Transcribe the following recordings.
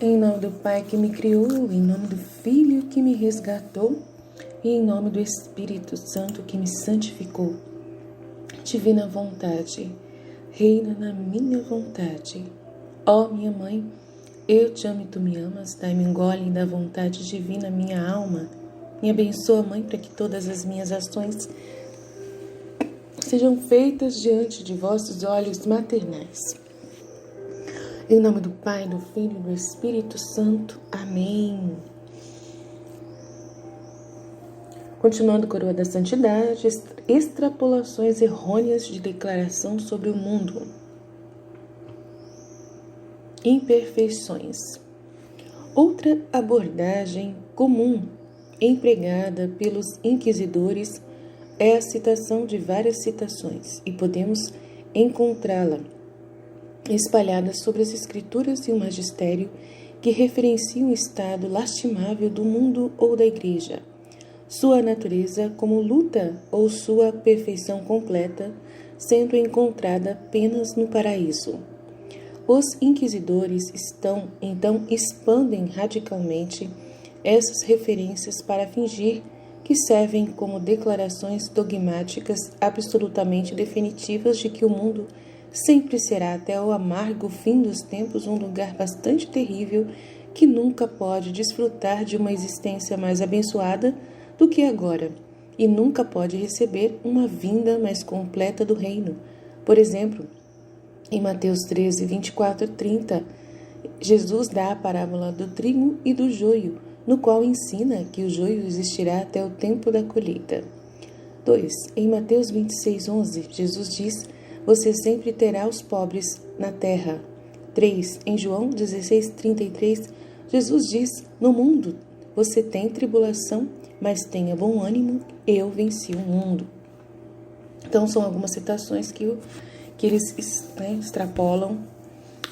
Em nome do Pai que me criou, em nome do Filho que me resgatou, e em nome do Espírito Santo que me santificou. Divina vontade, reina na minha vontade. Ó minha Mãe, eu te amo e tu me amas, dai-me um gole da vontade divina minha alma. Me abençoa, Mãe, para que todas as minhas ações sejam feitas diante de vossos olhos maternais. Em nome do Pai, do Filho e do Espírito Santo. Amém. Continuando Coroa da Santidade, extrapolações errôneas de declaração sobre o mundo. Imperfeições. Outra abordagem comum empregada pelos inquisidores é a citação de várias citações, e podemos encontrá-la espalhadas sobre as escrituras e o magistério que referenciam o estado lastimável do mundo ou da igreja, sua natureza como luta ou sua perfeição completa, sendo encontrada apenas no paraíso. Os inquisidores então expandem radicalmente essas referências para fingir que servem como declarações dogmáticas absolutamente definitivas de que o mundo sempre será até o amargo fim dos tempos um lugar bastante terrível que nunca pode desfrutar de uma existência mais abençoada do que agora e nunca pode receber uma vinda mais completa do reino. Por exemplo, em Mateus 13, 24 e 30, Jesus dá a parábola do trigo e do joio, no qual ensina que o joio existirá até o tempo da colheita. 2. Em Mateus 26, 11, Jesus diz: você sempre terá os pobres na terra. 3. Em João 16, 33, Jesus diz: no mundo você tem tribulação, mas tenha bom ânimo, eu venci o mundo. Então são algumas citações que eles extrapolam,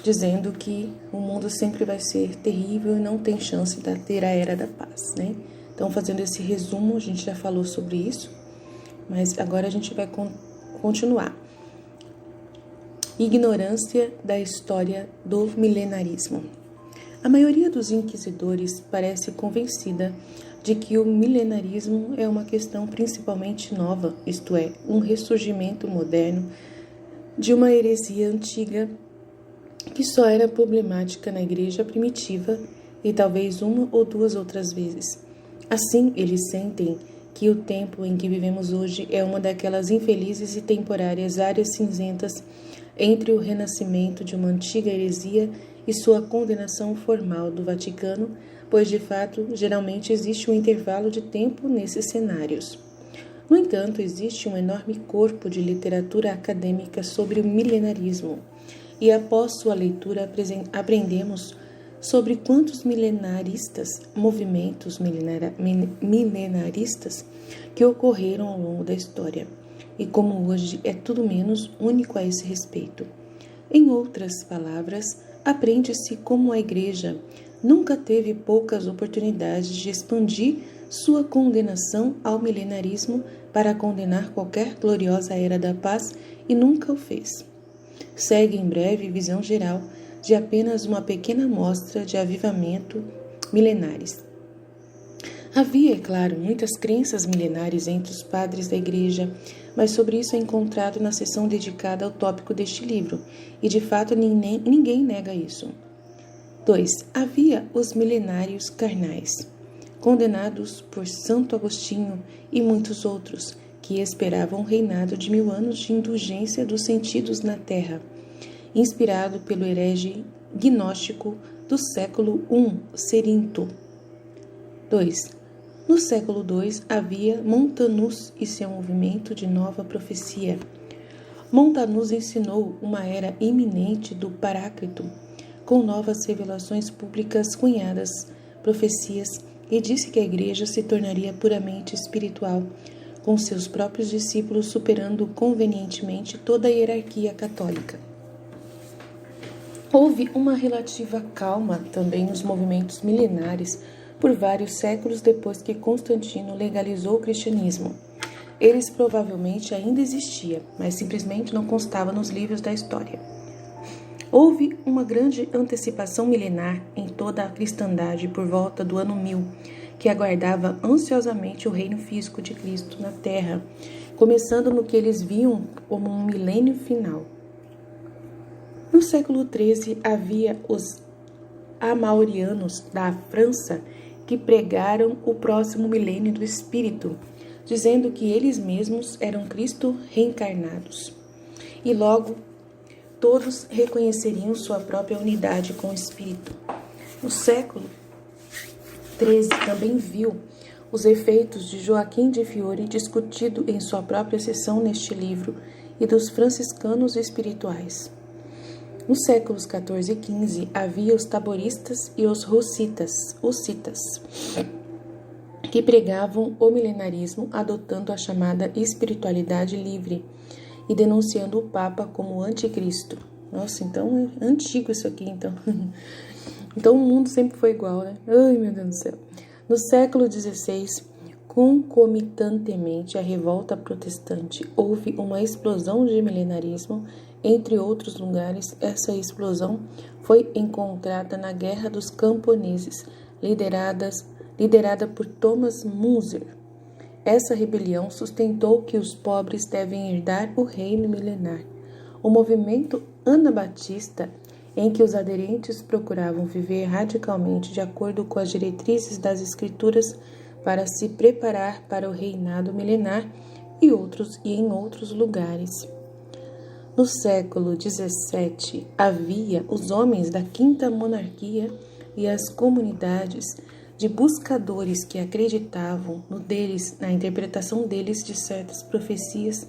dizendo que o mundo sempre vai ser terrível e não tem chance de ter a Era da Paz. Então, fazendo esse resumo, a gente já falou sobre isso, mas agora a gente vai continuar. Ignorância da história do milenarismo. A maioria dos inquisidores parece convencida de que o milenarismo é uma questão principalmente nova, isto é, um ressurgimento moderno de uma heresia antiga que só era problemática na igreja primitiva e talvez uma ou duas outras vezes. Assim, eles sentem que o tempo em que vivemos hoje é uma daquelas infelizes e temporárias áreas cinzentas entre o renascimento de uma antiga heresia e sua condenação formal do Vaticano, pois, de fato, geralmente existe um intervalo de tempo nesses cenários. No entanto, existe um enorme corpo de literatura acadêmica sobre o milenarismo, e após sua leitura aprendemos sobre quantos movimentos milenaristas que ocorreram ao longo da história, e como hoje é tudo menos único a esse respeito. Em outras palavras, aprende-se como a Igreja nunca teve poucas oportunidades de expandir sua condenação ao milenarismo para condenar qualquer gloriosa Era da Paz e nunca o fez. Segue em breve visão geral de apenas uma pequena amostra de avivamento milenares. Havia, é claro, muitas crenças milenares entre os padres da Igreja, mas sobre isso é encontrado na seção dedicada ao tópico deste livro, e de fato ninguém nega isso. 2. Havia os milenários carnais, condenados por Santo Agostinho e muitos outros, que esperavam um reinado de 1000 anos de indulgência dos sentidos na terra, inspirado pelo herege gnóstico do século I, Cerinto. 2. No século II havia Montanus e seu movimento de nova profecia. Montanus ensinou uma era iminente do Paráclito, com novas revelações públicas cunhadas, profecias, e disse que a Igreja se tornaria puramente espiritual, com seus próprios discípulos superando convenientemente toda a hierarquia católica. Houve uma relativa calma também nos movimentos milenares por vários séculos depois que Constantino legalizou o cristianismo. Eles provavelmente ainda existiam, mas simplesmente não constavam nos livros da história. Houve uma grande antecipação milenar em toda a cristandade por volta do ano 1000, que aguardava ansiosamente o reino físico de Cristo na Terra, começando no que eles viam como um milênio final. No século XIII havia os amaurianos da França que pregaram o próximo milênio do Espírito, dizendo que eles mesmos eram Cristo reencarnados. E logo todos reconheceriam sua própria unidade com o Espírito. No século XIII também viu os efeitos de Joaquim de Fiore discutido em sua própria seção neste livro e dos franciscanos espirituais. Nos séculos XIV e XV havia os taboristas e os hussitas, que pregavam o milenarismo adotando a chamada espiritualidade livre e denunciando o Papa como anticristo. Nossa, então é antigo isso aqui, então. Então o mundo sempre foi igual, né? Ai, meu Deus do céu. No século XVI, concomitantemente à revolta protestante, houve uma explosão de milenarismo. Entre outros lugares, essa explosão foi encontrada na Guerra dos Camponeses, liderada por Thomas Müntzer. Essa rebelião sustentou que os pobres devem herdar o reino milenar. O movimento anabatista, em que os aderentes procuravam viver radicalmente de acordo com as diretrizes das Escrituras para se preparar para o reinado milenar e em outros lugares. No século XVII, havia os homens da Quinta Monarquia e as comunidades de buscadores que acreditavam na interpretação deles de certas profecias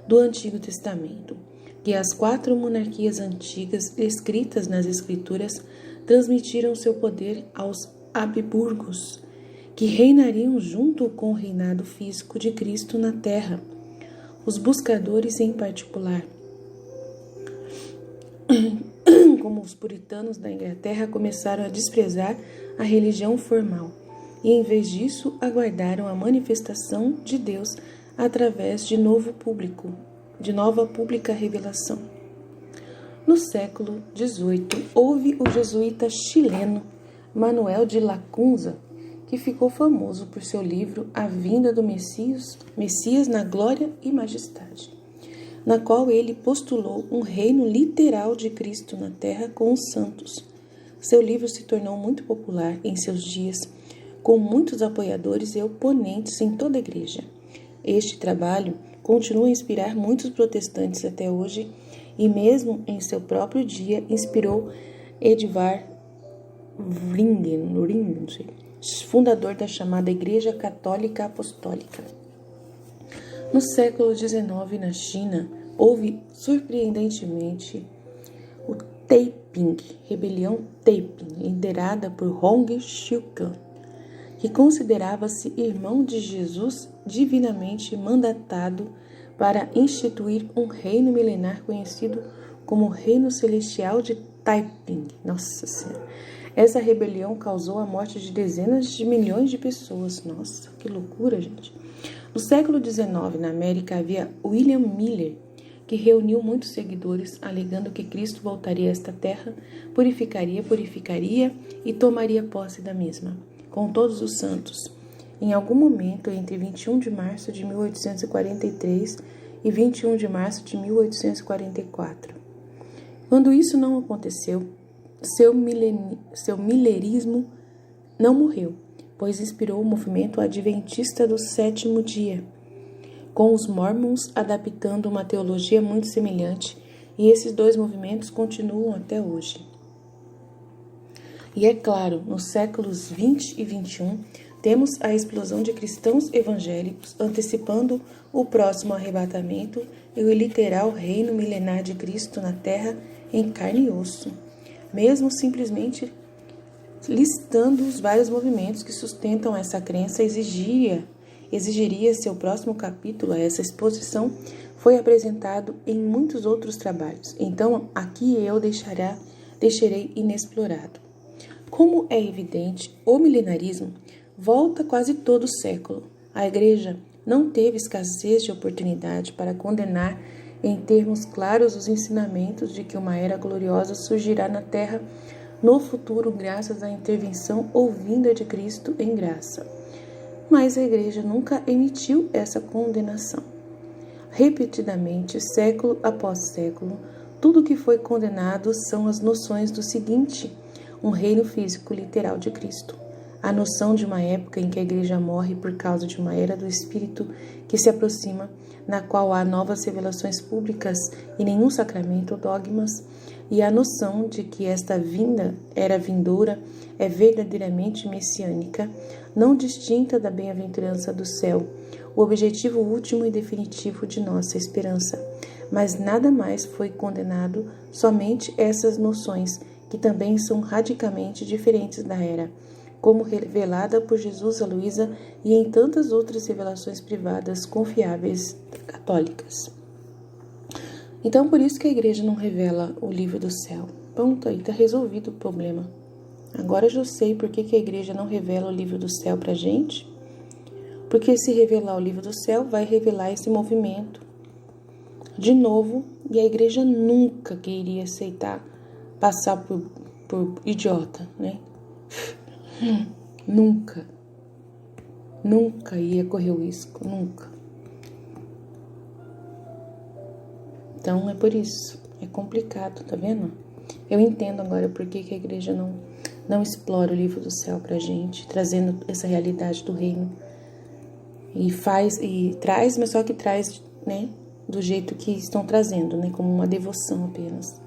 do Antigo Testamento, que as 4 monarquias antigas escritas nas Escrituras transmitiram seu poder aos Habsburgos, que reinariam junto com o reinado físico de Cristo na Terra. Os buscadores, em particular, como os puritanos da Inglaterra, começaram a desprezar a religião formal e, em vez disso, aguardaram a manifestação de Deus através de nova pública revelação. No século XVIII, houve o jesuíta chileno Manuel de Lacunza, que ficou famoso por seu livro A Vinda do Messias na Glória e Majestade, na qual ele postulou um reino literal de Cristo na Terra com os santos. Seu livro se tornou muito popular em seus dias, com muitos apoiadores e oponentes em toda a igreja. Este trabalho continua a inspirar muitos protestantes até hoje e mesmo em seu próprio dia inspirou Edvard Ringen, fundador da chamada Igreja Católica Apostólica. No século XIX, na China, houve surpreendentemente o Taiping, rebelião Taiping, liderada por Hong Xiuquan, que considerava-se irmão de Jesus divinamente mandatado para instituir um reino milenar conhecido como Reino Celestial de Taiping. Nossa Senhora! Essa rebelião causou a morte de dezenas de milhões de pessoas. Nossa, que loucura, gente! No século XIX, na América, havia William Miller, que reuniu muitos seguidores, alegando que Cristo voltaria a esta terra, purificaria e tomaria posse da mesma, com todos os santos, em algum momento entre 21 de março de 1843 e 21 de março de 1844. Quando isso não aconteceu, seu millerismo não morreu, pois inspirou o movimento adventista do sétimo dia, com os Mormons adaptando uma teologia muito semelhante, e esses dois movimentos continuam até hoje. E é claro, nos séculos 20 e 21, temos a explosão de cristãos evangélicos antecipando o próximo arrebatamento e o literal reino milenar de Cristo na terra em carne e osso, mesmo simplesmente listando os vários movimentos que sustentam essa crença exigiria seu próximo capítulo. Essa exposição foi apresentado em muitos outros trabalhos, então aqui eu deixarei inexplorado. Como é evidente, o milenarismo volta quase todo o século. A Igreja não teve escassez de oportunidade para condenar em termos claros os ensinamentos de que uma era gloriosa surgirá na Terra no futuro graças à intervenção ou vinda de Cristo em graça. Mas a Igreja nunca emitiu essa condenação. Repetidamente, século após século, tudo o que foi condenado são as noções do seguinte: um reino físico literal de Cristo. A noção de uma época em que a Igreja morre por causa de uma era do Espírito que se aproxima, na qual há novas revelações públicas e nenhum sacramento ou dogmas, e a noção de que esta vinda, era vindoura, é verdadeiramente messiânica, não distinta da bem-aventurança do céu, o objetivo último e definitivo de nossa esperança. Mas nada mais foi condenado, somente essas noções, que também são radicalmente diferentes da era, como revelada por Jesus a Luísa e em tantas outras revelações privadas confiáveis católicas. Então, por isso que a Igreja não revela o livro do céu. Pronto, aí está resolvido o problema. Agora eu já sei por que a Igreja não revela o livro do céu para a gente. Porque se revelar o livro do céu, vai revelar esse movimento de novo, e a Igreja nunca queria aceitar passar por idiota, né? Nunca ia correr o risco, nunca. Então é por isso, é complicado, tá vendo? Eu entendo agora por que a Igreja não explora o livro do céu pra gente, trazendo essa realidade do reino. E traz, mas só que traz, né, do jeito que estão trazendo, né, como uma devoção apenas,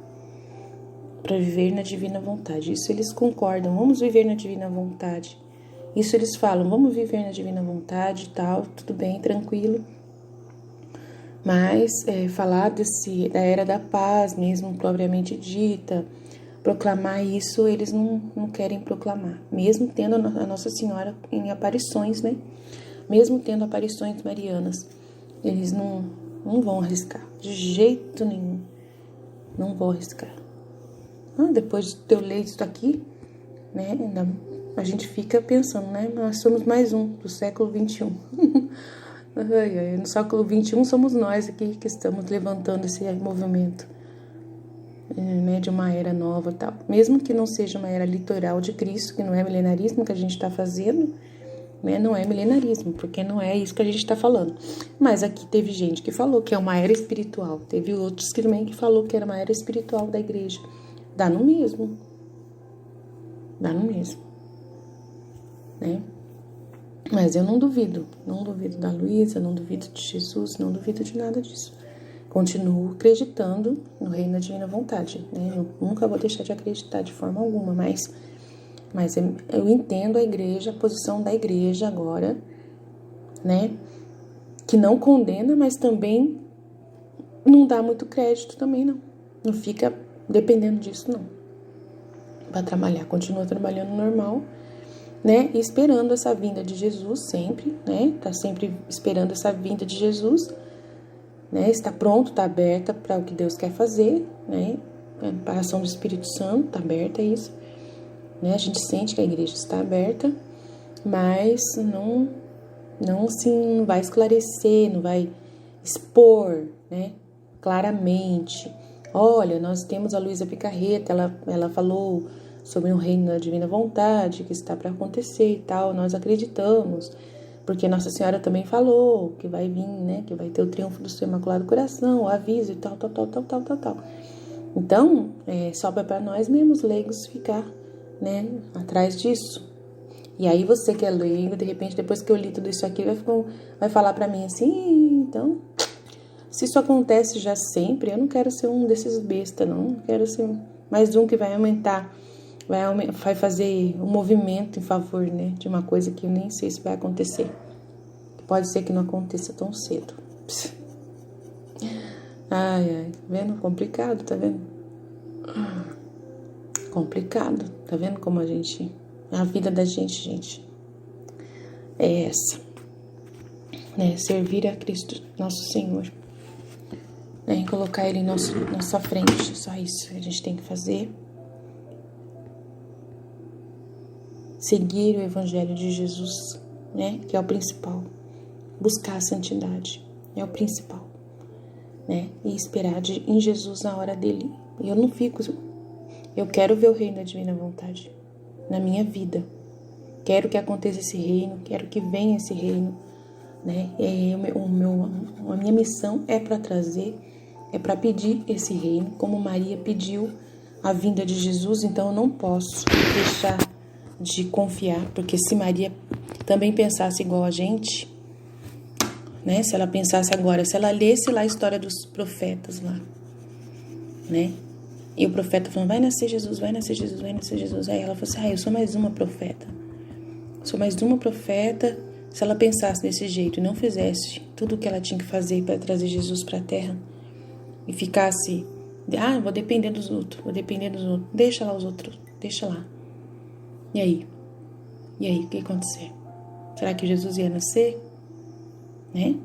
para viver na divina vontade. Isso eles concordam, vamos viver na divina vontade. Isso eles falam, vamos viver na divina vontade e tal, tudo bem, tranquilo. Mas falar da era da paz mesmo, propriamente dita, proclamar isso, eles não querem proclamar. Mesmo tendo a Nossa Senhora em aparições, né? Mesmo tendo aparições marianas, eles não vão arriscar, de jeito nenhum, não vão arriscar. Depois de eu ler isso aqui, né, a gente fica pensando, né, nós somos mais um do século XXI. No século XXI somos nós aqui que estamos levantando esse movimento, né, de uma era nova e tal. Mesmo que não seja uma era litoral de Cristo, que não é milenarismo que a gente está fazendo, né, não é milenarismo, porque não é isso que a gente está falando. Mas aqui teve gente que falou que é uma era espiritual, teve outros que também que falou que era uma era espiritual da Igreja. Dá no mesmo, né? Mas eu não duvido da Luísa, não duvido de Jesus, não duvido de nada disso. Continuo acreditando no reino da divina vontade, né? Eu nunca vou deixar de acreditar de forma alguma, mas eu entendo a Igreja, a posição da Igreja agora, né? Que não condena, mas também não dá muito crédito também, não. Não fica dependendo disso, não. Para trabalhar, continua trabalhando normal, né? E esperando essa vinda de Jesus sempre, né? Tá sempre esperando essa vinda de Jesus, né? Está pronto, está aberta para o que Deus quer fazer, né? A ação do Espírito Santo está aberta, é isso, né? A gente sente que a Igreja está aberta, mas não vai esclarecer, não vai expor, né? Claramente. Olha, nós temos a Luísa Picarreta, ela falou sobre um reino da divina vontade que está para acontecer e tal, nós acreditamos, porque Nossa Senhora também falou que vai vir, né, que vai ter o triunfo do seu Imaculado Coração, o aviso e tal. Então, sobra para nós mesmos leigos ficar, né, atrás disso. E aí você que é leigo, de repente, depois que eu li tudo isso aqui, vai falar para mim assim, então... Se isso acontece já sempre, eu não quero ser um desses bestas, não. Eu quero ser mais um que vai aumentar, vai fazer um movimento em favor, né, de uma coisa que eu nem sei se vai acontecer. Pode ser que não aconteça tão cedo. Ai, tá vendo? Complicado, tá vendo? Complicado, tá vendo como a vida da gente é essa, né? Servir a Cristo, nosso Senhor. Né, colocar ele em nossa frente, só isso a gente tem que fazer. Seguir o Evangelho de Jesus, né, que é o principal. Buscar a santidade é o principal. né? E esperar em Jesus na hora dele. E eu quero ver o reino da divina vontade na minha vida. Quero que aconteça esse reino, quero que venha esse reino, né? E a minha missão é para trazer, é para pedir esse reino, como Maria pediu a vinda de Jesus. Então eu não posso deixar de confiar, porque se Maria também pensasse igual a gente, né? Se ela pensasse agora, se ela lesse lá a história dos profetas lá, né? E o profeta falando, vai nascer Jesus, vai nascer Jesus, vai nascer Jesus. Aí ela falou assim, eu sou mais uma profeta. Sou mais uma profeta. Se ela pensasse desse jeito e não fizesse tudo o que ela tinha que fazer para trazer Jesus para a terra e ficasse, vou depender dos outros, deixa lá os outros, deixa lá. E aí? O que ia acontecer? Será que Jesus ia nascer? Né?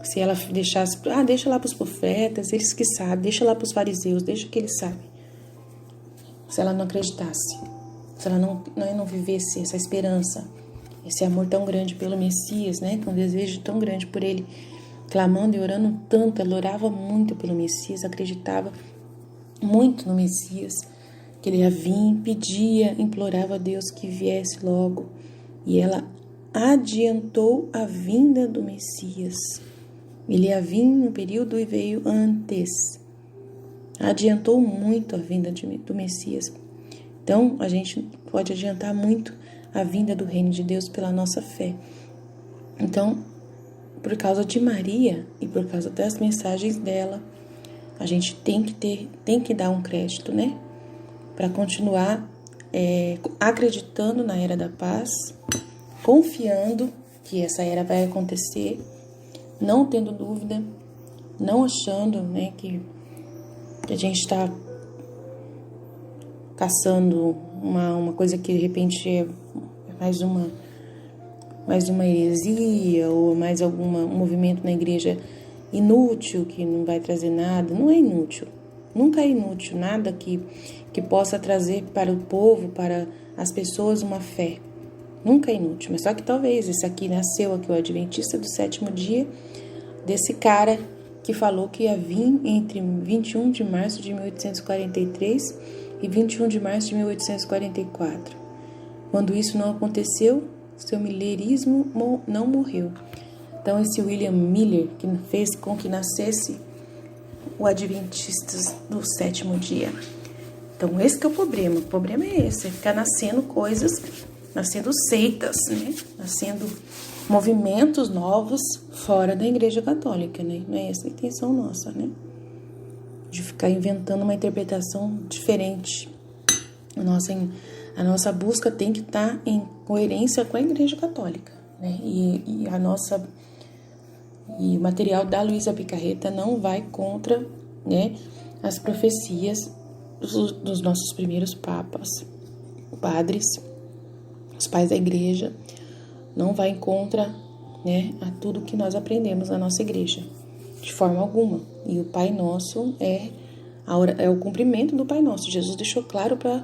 Se ela deixasse, deixa lá para os profetas, eles que sabem, deixa lá para os fariseus, deixa que eles sabem. Se ela não acreditasse, se ela não vivesse essa esperança, esse amor tão grande pelo Messias, né? Com um desejo tão grande por ele, clamando e orando tanto, ela orava muito pelo Messias, acreditava muito no Messias, que ele ia vir, pedia, implorava a Deus que viesse logo. E ela adiantou a vinda do Messias. Ele ia vir no período e veio antes. Adiantou muito a vinda do Messias. Então, a gente pode adiantar muito a vinda do reino de Deus pela nossa fé. Então, por causa de Maria e por causa das mensagens dela, a gente tem que dar um crédito, né? Para continuar acreditando na era da paz, confiando que essa era vai acontecer, não tendo dúvida, não achando, né, que a gente está caçando uma coisa que de repente é mais uma heresia ou mais um movimento na igreja inútil, que não vai trazer nada. Não é inútil, nunca é inútil nada que possa trazer para o povo, para as pessoas uma fé. Nunca é inútil, mas só que talvez esse aqui nasceu aqui, o Adventista do Sétimo Dia, desse cara que falou que ia vir entre 21 de março de 1843 e 21 de março de 1844. Quando isso não aconteceu, seu millerismo não morreu. Então esse William Miller, que fez com que nascesse o Adventistas do Sétimo Dia. Então esse que é o problema é esse, é ficar nascendo coisas, nascendo seitas, né? Nascendo movimentos novos fora da Igreja Católica, né? Não é essa a intenção nossa, né? De ficar inventando uma interpretação diferente. A nossa busca tem que estar em coerência com a Igreja Católica, né? E o material da Luísa Picarreta não vai contra, né, as profecias dos nossos primeiros papas, padres, os pais da igreja. Não vai contra, né, a tudo que nós aprendemos na nossa igreja, de forma alguma. E o Pai Nosso é o cumprimento do Pai Nosso. Jesus deixou claro para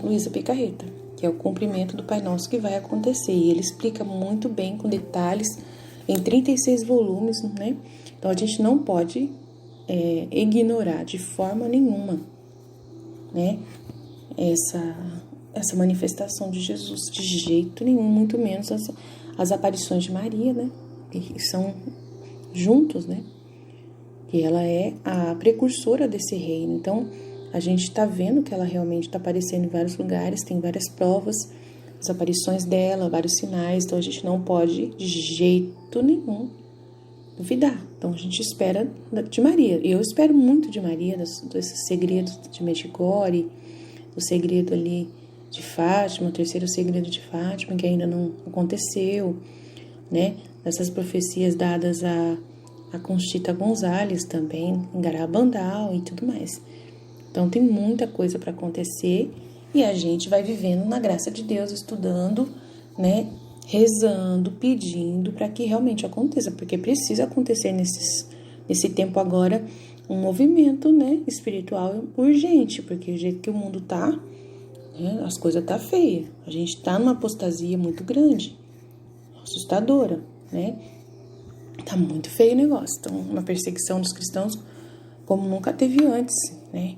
Luísa Picarreta, que é o cumprimento do Pai Nosso que vai acontecer. E ele explica muito bem, com detalhes, em 36 volumes, né? Então a gente não pode ignorar de forma nenhuma, né, essa manifestação de Jesus, de jeito nenhum, muito menos as aparições de Maria, né, que são juntos, né, que ela é a precursora desse reino. Então a gente está vendo que ela realmente está aparecendo em vários lugares, tem várias provas, as aparições dela, vários sinais. Então a gente não pode de jeito nenhum duvidar. Então a gente espera de Maria. Eu espero muito de Maria, desses segredos de Medjugorje, do segredo ali de Fátima, o terceiro segredo de Fátima, que ainda não aconteceu, né? Essas profecias dadas a Conchita Gonzalez também, em Garabandal e tudo mais. Então tem muita coisa para acontecer e a gente vai vivendo na graça de Deus, estudando, né? Rezando, pedindo para que realmente aconteça, porque precisa acontecer nesse tempo agora um movimento, né, espiritual urgente, porque o jeito que o mundo tá, né, as coisas tá feia. A gente tá numa apostasia muito grande, assustadora, né? Tá muito feio o negócio. Então, uma perseguição dos cristãos como nunca teve antes, né?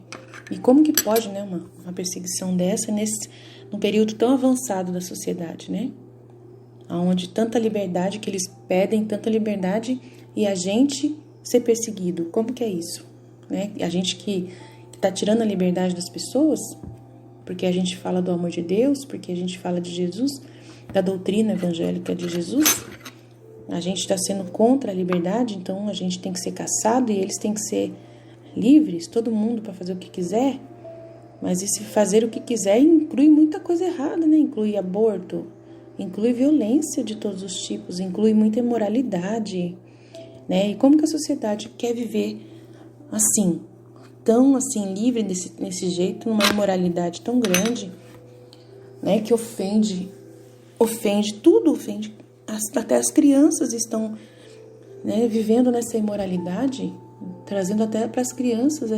E como que pode, né, uma perseguição dessa num período tão avançado da sociedade, né? Onde tanta liberdade que eles pedem, tanta liberdade, e a gente ser perseguido. Como que é isso? Né? A gente que tá tirando a liberdade das pessoas, porque a gente fala do amor de Deus, porque a gente fala de Jesus, da doutrina evangélica de Jesus, a gente está sendo contra a liberdade, então a gente tem que ser caçado e eles têm que ser livres, todo mundo para fazer o que quiser. Mas esse fazer o que quiser inclui muita coisa errada, né? Inclui aborto, inclui violência de todos os tipos, inclui muita imoralidade, né? E como que a sociedade quer viver assim, tão assim, livre nesse jeito, numa imoralidade tão grande, né? Que ofende tudo, até as crianças estão, né, vivendo nessa imoralidade, trazendo até para as crianças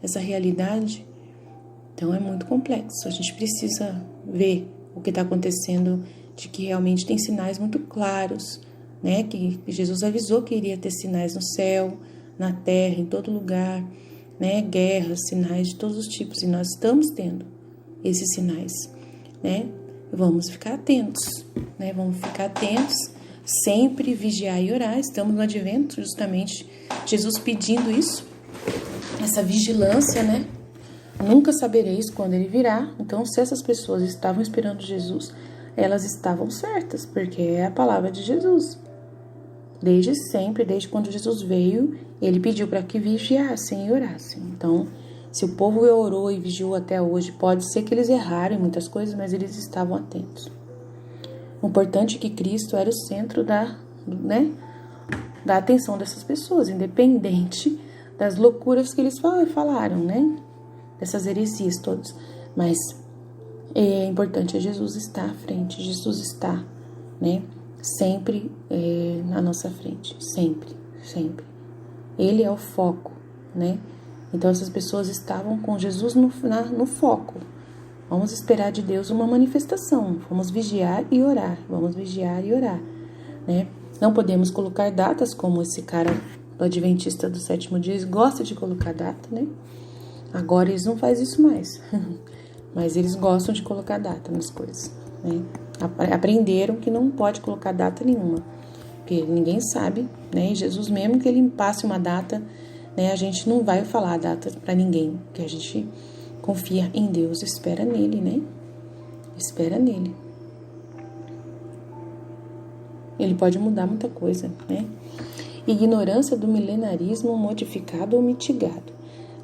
essa realidade. Então é muito complexo, a gente precisa ver o que está acontecendo, de que realmente tem sinais muito claros, né? Que Jesus avisou que iria ter sinais no céu, na terra, em todo lugar, né? Guerras, sinais de todos os tipos, e nós estamos tendo esses sinais, né? Vamos ficar atentos, né? Vamos ficar atentos, sempre vigiar e orar. Estamos no advento, justamente, Jesus pedindo isso, essa vigilância, né? Nunca sabereis quando ele virá. Então, se essas pessoas estavam esperando Jesus, elas estavam certas, porque é a palavra de Jesus. Desde sempre, desde quando Jesus veio, ele pediu para que vigiassem e orassem. Então, se o povo orou e vigiou até hoje, pode ser que eles erraram em muitas coisas, mas eles estavam atentos. O importante é que Cristo era o centro da atenção dessas pessoas, independente das loucuras que eles falaram, né? Dessas heresias todas. Mas é importante, Jesus estar à frente, Jesus está, né? Sempre na nossa frente, sempre, sempre. Ele é o foco, né? Então essas pessoas estavam com Jesus no foco. Vamos esperar de Deus uma manifestação. Vamos vigiar e orar. Vamos vigiar e orar, né? Não podemos colocar datas, como esse cara do Adventista do Sétimo Dia gosta de colocar data, né? Agora eles não fazem isso mais. Mas eles gostam de colocar data nas coisas, né? Aprenderam que não pode colocar data nenhuma, porque ninguém sabe, né? E Jesus, mesmo que ele passe uma data, né, a gente não vai falar a data para ninguém, porque a gente confia em Deus, espera nele, né? Espera nele. Ele pode mudar muita coisa, né? Ignorância do milenarismo modificado ou mitigado.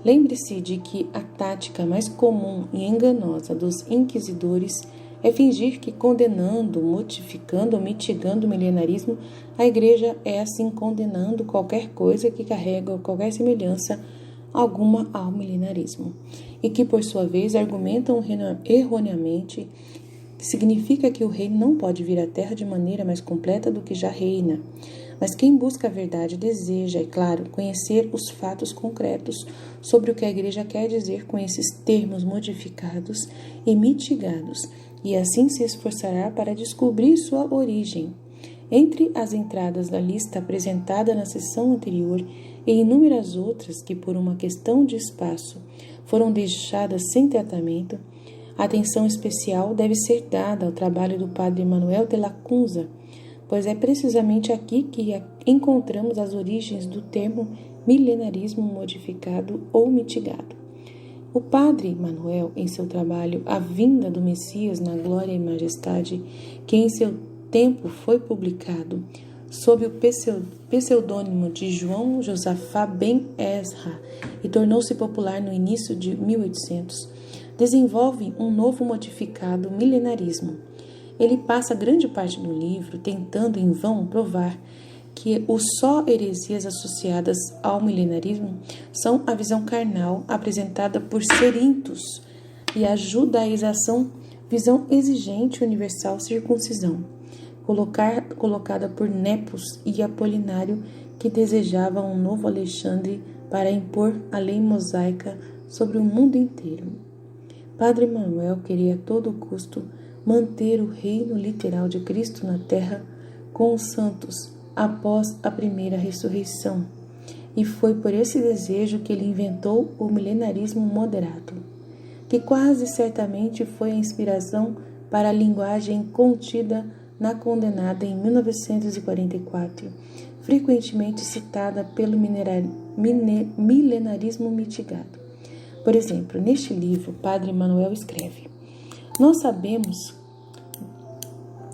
Lembre-se de que a tática mais comum e enganosa dos inquisidores é fingir que, condenando, modificando ou mitigando o milenarismo, a Igreja é assim condenando qualquer coisa que carrega qualquer semelhança alguma ao milenarismo, e que, por sua vez, argumentam erroneamente que significa que o reino não pode vir à Terra de maneira mais completa do que já reina. Mas quem busca a verdade deseja, é claro, conhecer os fatos concretos sobre o que a Igreja quer dizer com esses termos modificados e mitigados, e assim se esforçará para descobrir sua origem. Entre as entradas da lista apresentada na sessão anterior e inúmeras outras que, por uma questão de espaço, foram deixadas sem tratamento, atenção especial deve ser dada ao trabalho do padre Manuel de Lacunza, pois é precisamente aqui que encontramos as origens do termo milenarismo modificado ou mitigado. O padre Manuel, em seu trabalho A Vinda do Messias na Glória e Majestade, que em seu tempo foi publicado sob o pseudônimo de João Josafá Ben Ezra e tornou-se popular no início de 1800, desenvolve um novo modificado milenarismo. Ele passa grande parte do livro tentando em vão provar que os só heresias associadas ao milenarismo são a visão carnal apresentada por Cerinthus e a judaização, visão exigente universal circuncisão, colocada por Nepos e Apolinário, que desejava um novo Alexandre para impor a lei mosaica sobre o mundo inteiro. Padre Manuel queria a todo custo manter o reino literal de Cristo na terra com os santos, após a primeira ressurreição, e foi por esse desejo que ele inventou o milenarismo moderado, que quase certamente foi a inspiração para a linguagem contida na Condenada em 1944, frequentemente citada pelo milenarismo mitigado. Por exemplo, neste livro, Padre Manuel escreve: nós sabemos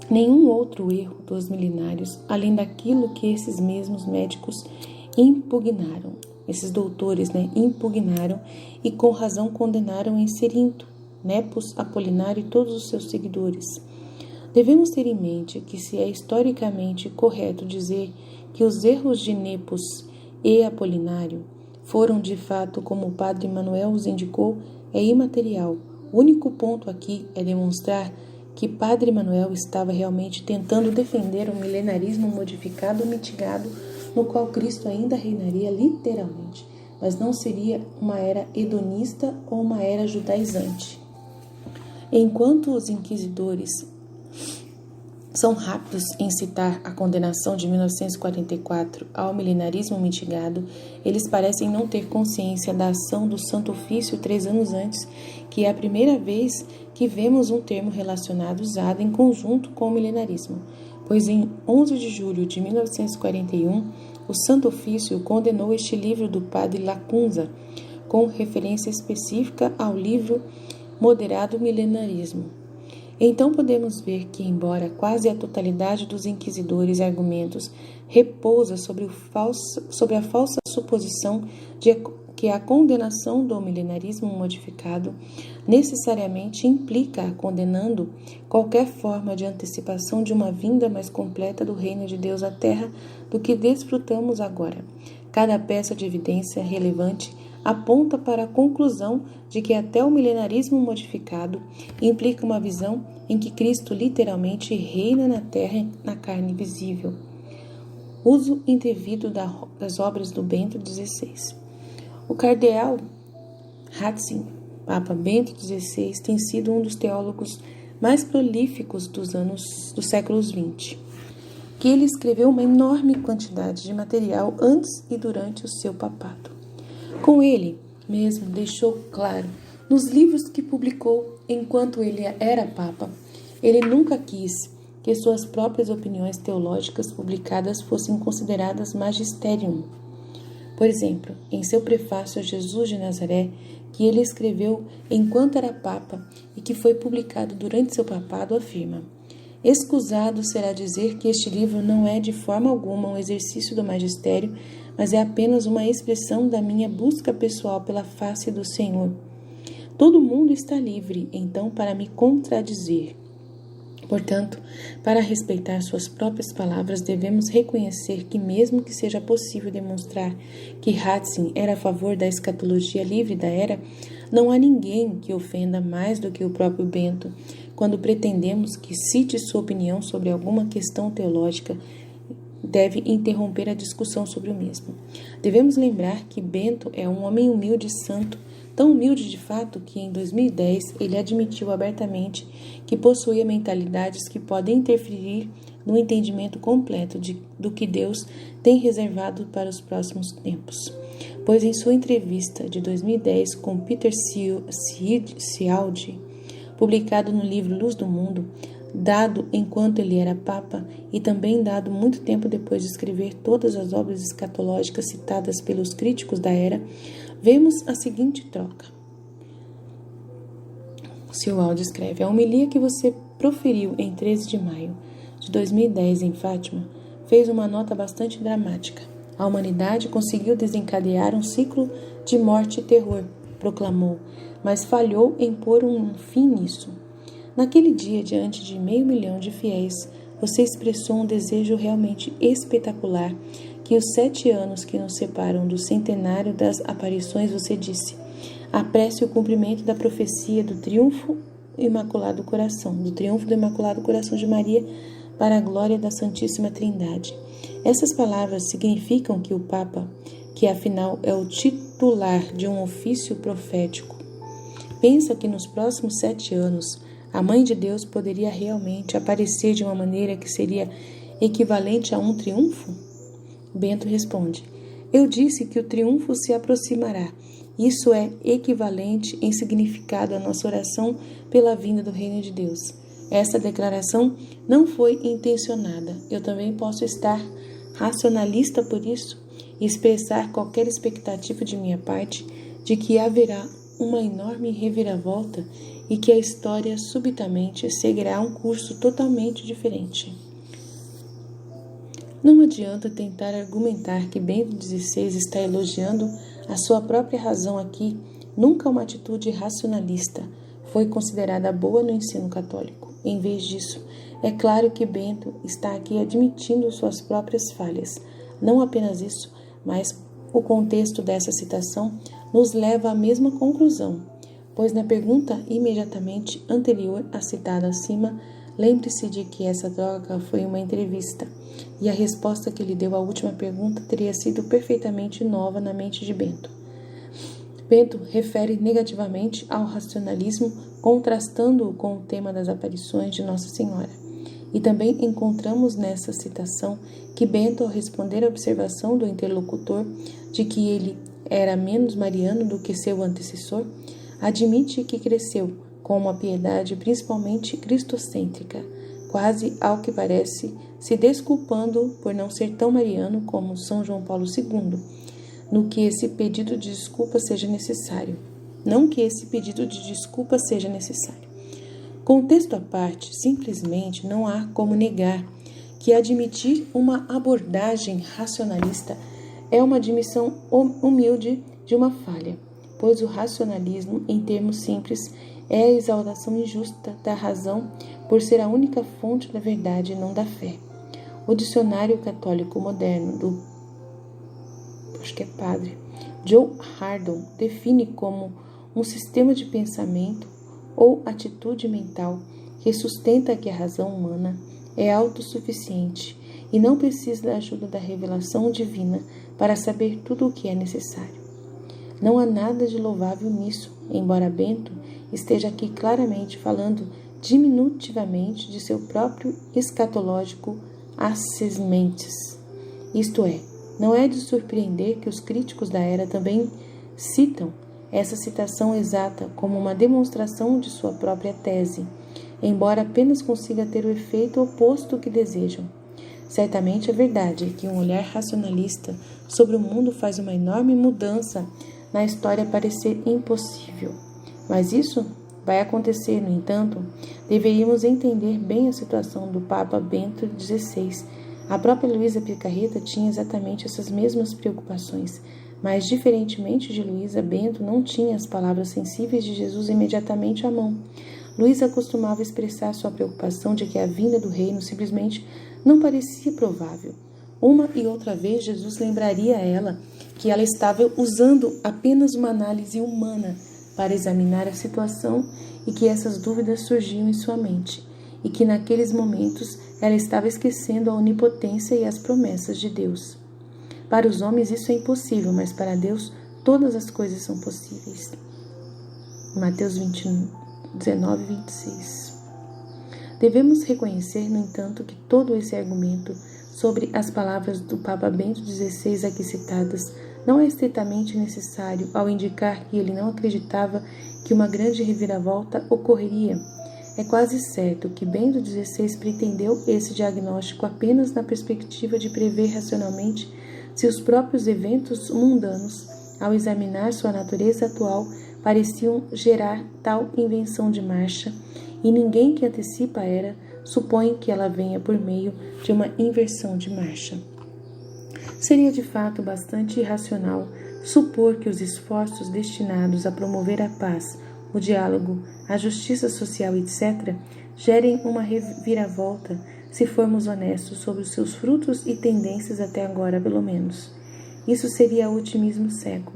nenhum outro erro dos milenários, além daquilo que esses mesmos médicos impugnaram. Esses doutores, impugnaram e com razão condenaram em Cerinto, Nepos, Apolinário e todos os seus seguidores. Devemos ter em mente que se é historicamente correto dizer que os erros de Nepos e Apolinário foram de fato como o Padre Manuel os indicou, é imaterial. O único ponto aqui é demonstrar que Padre Manuel estava realmente tentando defender o milenarismo modificado ou mitigado, no qual Cristo ainda reinaria literalmente, mas não seria uma era hedonista ou uma era judaizante. Enquanto os inquisidores são rápidos em citar a condenação de 1944 ao milenarismo mitigado, eles parecem não ter consciência da ação do Santo Ofício 3 anos antes, que é a primeira vez que vemos um termo relacionado usado em conjunto com o milenarismo, pois em 11 de julho de 1941, o Santo Ofício condenou este livro do padre Lacunza, com referência específica ao livro Moderado Milenarismo. Então podemos ver que, embora quase a totalidade dos inquisidores argumentos repousa sobre a falsa suposição de que a condenação do milenarismo modificado necessariamente implica condenando qualquer forma de antecipação de uma vinda mais completa do reino de Deus à terra do que desfrutamos agora. Cada peça de evidência relevante aponta para a conclusão de que até o milenarismo modificado implica uma visão em que Cristo literalmente reina na terra na carne visível. Uso indevido das obras do Bento XVI. O cardeal Ratzinger, Papa Bento XVI, tem sido um dos teólogos mais prolíficos dos séculos XX, que ele escreveu uma enorme quantidade de material antes e durante o seu papado. Com ele mesmo deixou claro, nos livros que publicou enquanto ele era Papa, ele nunca quis que suas próprias opiniões teológicas publicadas fossem consideradas magisterium. Por exemplo, em seu prefácio a Jesus de Nazaré, que ele escreveu enquanto era Papa e que foi publicado durante seu papado, afirma: escusado será dizer que este livro não é de forma alguma um exercício do magistério, mas é apenas uma expressão da minha busca pessoal pela face do Senhor. Todo mundo está livre, então, para me contradizer. Portanto, para respeitar suas próprias palavras, devemos reconhecer que, mesmo que seja possível demonstrar que Ratzinger era a favor da escatologia livre da era, não há ninguém que ofenda mais do que o próprio Bento, quando pretendemos que cite sua opinião sobre alguma questão teológica, deve interromper a discussão sobre o mesmo. Devemos lembrar que Bento é um homem humilde e santo, tão humilde de fato que em 2010 ele admitiu abertamente que possuía mentalidades que podem interferir no entendimento completo do que Deus tem reservado para os próximos tempos. Pois em sua entrevista de 2010 com Peter Cialdi, publicado no livro Luz do Mundo, dado enquanto ele era Papa e também dado muito tempo depois de escrever todas as obras escatológicas citadas pelos críticos da era, vemos a seguinte troca. Cialdi escreve: a homilia que você proferiu em 13 de maio de 2010 em Fátima fez uma nota bastante dramática. A humanidade conseguiu desencadear um ciclo de morte e terror, proclamou, mas falhou em pôr um fim nisso. Naquele dia, diante de 500 mil de fiéis, você expressou um desejo realmente espetacular, que os 7 anos que nos separam do centenário das aparições, você disse: apresse o cumprimento da profecia do triunfo do Imaculado Coração de Maria para a glória da Santíssima Trindade. Essas palavras significam que o Papa, que afinal é o titular de um ofício profético, pensa que nos próximos 7 anos a Mãe de Deus poderia realmente aparecer de uma maneira que seria equivalente a um triunfo? Bento responde: eu disse que o triunfo se aproximará. Isso é equivalente em significado à nossa oração pela vinda do reino de Deus. Essa declaração não foi intencionada. Eu também posso estar racionalista por isso e expressar qualquer expectativa de minha parte de que haverá uma enorme reviravolta e que a história subitamente seguirá um curso totalmente diferente. Não adianta tentar argumentar que Bento XVI está elogiando a sua própria razão aqui. Nunca uma atitude racionalista foi considerada boa no ensino católico. Em vez disso, é claro que Bento está aqui admitindo suas próprias falhas. Não apenas isso, mas o contexto dessa citação nos leva à mesma conclusão, pois na pergunta imediatamente anterior à citada acima, lembre-se de que essa troca foi uma entrevista, e a resposta que ele deu à última pergunta teria sido perfeitamente nova na mente de Bento. Bento refere negativamente ao racionalismo, contrastando-o com o tema das aparições de Nossa Senhora. E também encontramos nessa citação que Bento, ao responder à observação do interlocutor de que ele era menos mariano do que seu antecessor, admite que cresceu com uma piedade principalmente cristocêntrica, quase ao que parece se desculpando por não ser tão mariano como São João Paulo II, no que esse pedido de desculpa seja necessário. Não que esse pedido de desculpa seja necessário. Contexto à parte, simplesmente não há como negar que admitir uma abordagem racionalista é uma admissão humilde de uma falha, pois o racionalismo, em termos simples, é a exaltação injusta da razão por ser a única fonte da verdade e não da fé. O dicionário católico moderno do padre Joe Hardon define como um sistema de pensamento ou atitude mental que sustenta que a razão humana é autossuficiente e não precisa da ajuda da revelação divina para saber tudo o que é necessário. Não há nada de louvável nisso, embora Bento esteja aqui claramente falando diminutivamente de seu próprio escatológico assesmentes. Isto é, não é de surpreender que os críticos da era também citam essa citação exata como uma demonstração de sua própria tese, embora apenas consiga ter o efeito oposto que desejam. Certamente é verdade que um olhar racionalista sobre o mundo faz uma enorme mudança na história parecer impossível. Mas isso vai acontecer, no entanto, deveríamos entender bem a situação do Papa Bento XVI. A própria Luísa Picarreta tinha exatamente essas mesmas preocupações, mas, diferentemente de Luísa, Bento não tinha as palavras sensíveis de Jesus imediatamente à mão. Luísa costumava expressar sua preocupação de que a vinda do reino simplesmente não parecia provável. Uma e outra vez, Jesus lembraria a ela que ela estava usando apenas uma análise humana para examinar a situação e que essas dúvidas surgiam em sua mente, e que naqueles momentos ela estava esquecendo a onipotência e as promessas de Deus. Para os homens isso é impossível, mas para Deus todas as coisas são possíveis. Mateus 19, 26. Devemos reconhecer, no entanto, que todo esse argumento sobre as palavras do Papa Bento XVI aqui citadas não é estritamente necessário ao indicar que ele não acreditava que uma grande reviravolta ocorreria. É quase certo que Bento XVI pretendeu esse diagnóstico apenas na perspectiva de prever racionalmente se os próprios eventos mundanos, ao examinar sua natureza atual, pareciam gerar tal invenção de marcha, e ninguém que antecipa a era supõe que ela venha por meio de uma inversão de marcha. Seria de fato bastante irracional supor que os esforços destinados a promover a paz, o diálogo, a justiça social, etc., gerem uma reviravolta, se formos honestos sobre os seus frutos e tendências até agora, pelo menos. Isso seria otimismo cego.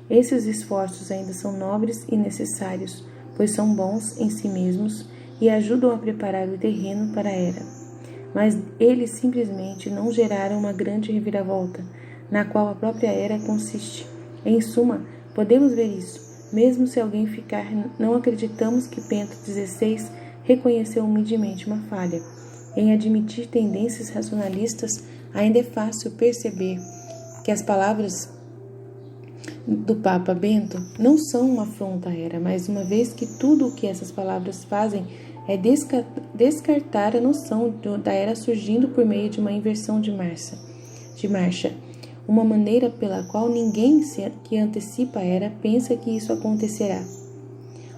Esses esforços ainda são nobres e necessários, pois são bons em si mesmos e ajudam a preparar o terreno para a era. Mas eles simplesmente não geraram uma grande reviravolta, na qual a própria era consiste. Em suma, podemos ver isso. Mesmo se alguém ficar, não acreditamos que Bento XVI reconheceu humildemente uma falha. em admitir tendências racionalistas, ainda é fácil perceber que as palavras do Papa Bento não são uma afronta à era, mas uma vez que tudo o que essas palavras fazem é descartar a noção da era surgindo por meio de uma inversão de marcha, uma maneira pela qual ninguém que antecipa a era pensa que isso acontecerá.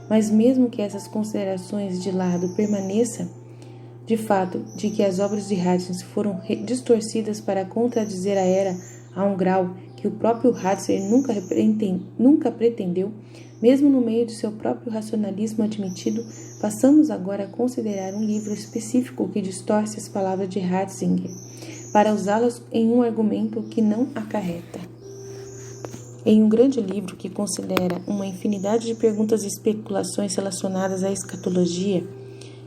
Mas mesmo que essas considerações de lado permaneça, de fato, de que as obras de Ratzinger foram distorcidas para contradizer a era a um grau que o próprio Ratzinger nunca pretendeu, mesmo no meio de seu próprio racionalismo admitido, passamos agora a considerar um livro específico que distorce as palavras de Ratzinger, para usá-las em um argumento que não acarreta. Em um grande livro que considera uma infinidade de perguntas e especulações relacionadas à escatologia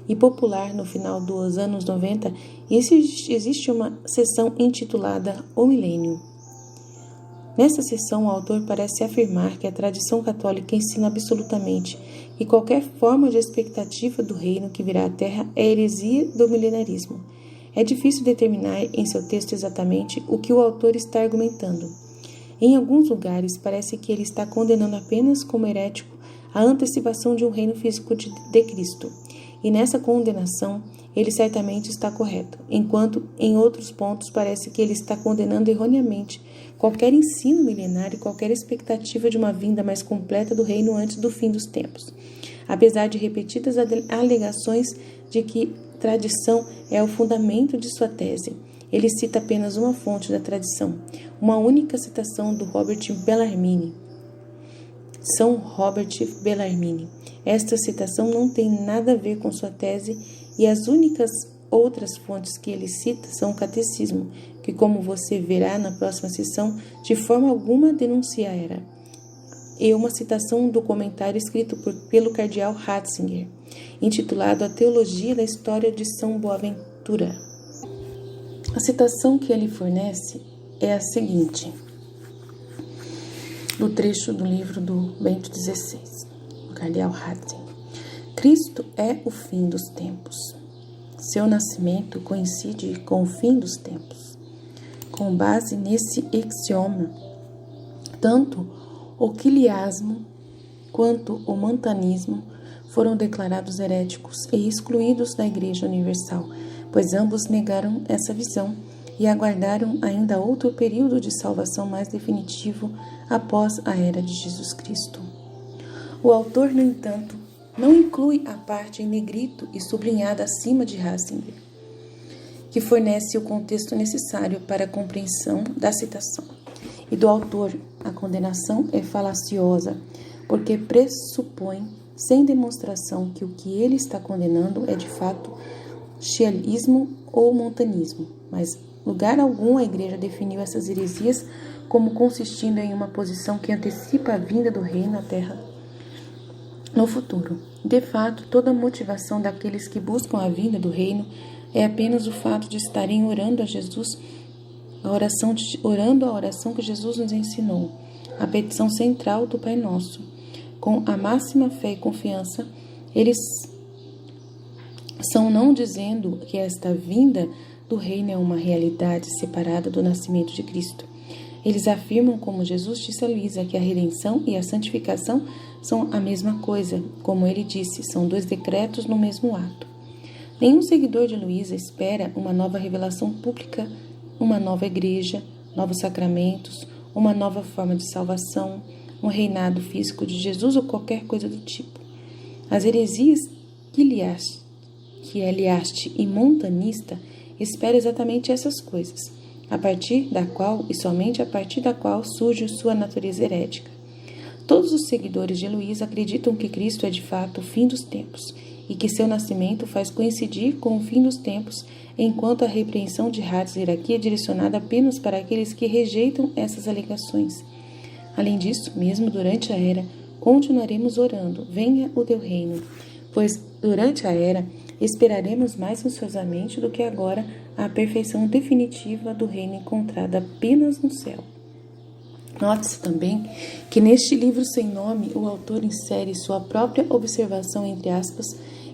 e popular no final dos anos 90, existe uma seção intitulada O Milênio. Nessa seção, o autor parece afirmar que a tradição católica ensina absolutamente que qualquer forma de expectativa do reino que virá à Terra é heresia do milenarismo. É difícil determinar em seu texto exatamente o que o autor está argumentando. Em alguns lugares, parece que ele está condenando apenas como herético a antecipação de um reino físico de Cristo. E nessa condenação, ele certamente está correto, enquanto em outros pontos parece que ele está condenando erroneamente qualquer ensino milenário e qualquer expectativa de uma vinda mais completa do reino antes do fim dos tempos. Apesar de repetidas alegações de que tradição é o fundamento de sua tese, ele cita apenas uma fonte da tradição, uma única citação do São Robert Bellarmine. Esta citação não tem nada a ver com sua tese e as únicas outras fontes que ele cita são o Catecismo, que, como você verá na próxima sessão, de forma alguma denuncia a era, e uma citação do comentário escrito pelo cardeal Ratzinger, intitulado A Teologia da História de São Boaventura. A citação que ele fornece é a seguinte, do trecho do livro do Bento XVI, do cardeal Ratzinger. Cristo é o fim dos tempos. Seu nascimento coincide com o fim dos tempos. Com base nesse axioma, tanto o quiliasmo quanto o montanismo foram declarados heréticos e excluídos da Igreja Universal, pois ambos negaram essa visão e aguardaram ainda outro período de salvação mais definitivo após a era de Jesus Cristo. O autor, no entanto, não inclui a parte em negrito e sublinhada acima de Ratzinger, que fornece o contexto necessário para a compreensão da citação. E do autor, a condenação é falaciosa, porque pressupõe, sem demonstração, que o que ele está condenando é de fato xialismo ou montanismo, mas lugar algum a Igreja definiu essas heresias como consistindo em uma posição que antecipa a vinda do reino à Terra no futuro. De fato, toda a motivação daqueles que buscam a vinda do reino é apenas o fato de estarem orando a Jesus, orando a oração que Jesus nos ensinou, a petição central do Pai Nosso. Com a máxima fé e confiança, eles são não dizendo que esta vinda do reino é uma realidade separada do nascimento de Cristo. Eles afirmam, como Jesus disse a Luísa, que a redenção e a santificação são a mesma coisa. Como ele disse, são dois decretos no mesmo ato. Nenhum seguidor de Luísa espera uma nova revelação pública, uma nova igreja, novos sacramentos, uma nova forma de salvação, um reinado físico de Jesus ou qualquer coisa do tipo. As heresias quiliaste e montanista esperam exatamente essas coisas, a partir da qual e somente a partir da qual surge sua natureza herética. Todos os seguidores de Luísa acreditam que Cristo é de fato o fim dos tempos e que seu nascimento faz coincidir com o fim dos tempos, enquanto a repreensão de Ratzinger aqui é direcionada apenas para aqueles que rejeitam essas alegações. Além disso, mesmo durante a era, continuaremos orando, venha o teu reino, pois durante a era esperaremos mais ansiosamente do que agora a perfeição definitiva do reino encontrada apenas no céu. Note-se também que neste livro sem nome o autor insere sua própria observação entre aspas